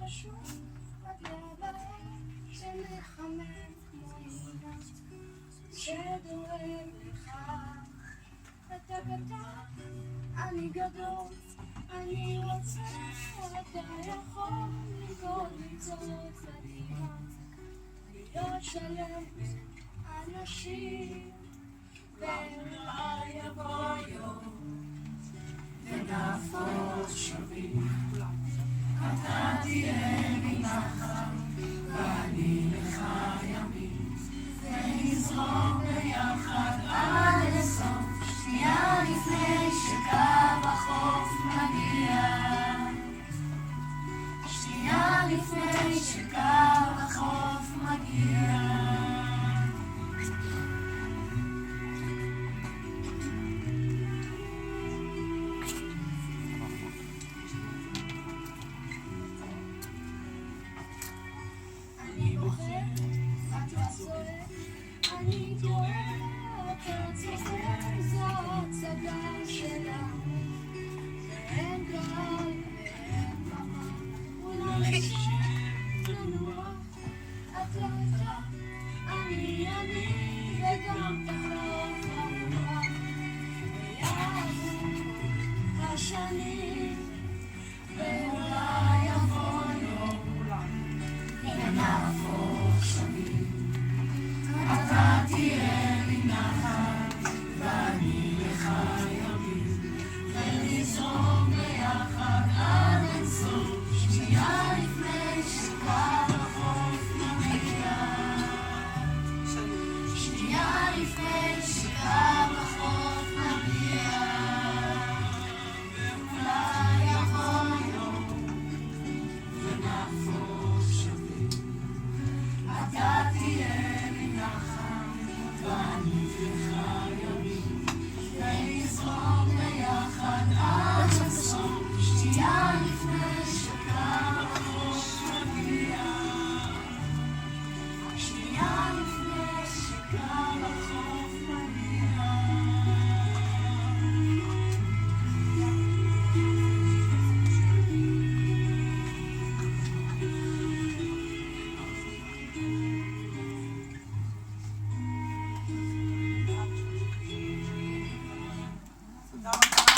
פשוט בטבע שמחמם כמו אימא שדואג לך. אתה קטן, אני גדול, אני רוצה, אתה יכול לנגוד לצורך לדירה, להיות שלם, אנשים, ואולי יבוא יום ונהפוך שווים. אתה תהיה לי נחל ואני לך ימים, ונזרום ביחד עד הסוף, שנייה לפני שקו החוף מגיע, שנייה לפני שקו החוף מגיע. אני בוחר, אתה צועק, אני טועה, אתה צוחק, זו הצגה שלנו, ואין קהל ואין במה, אולי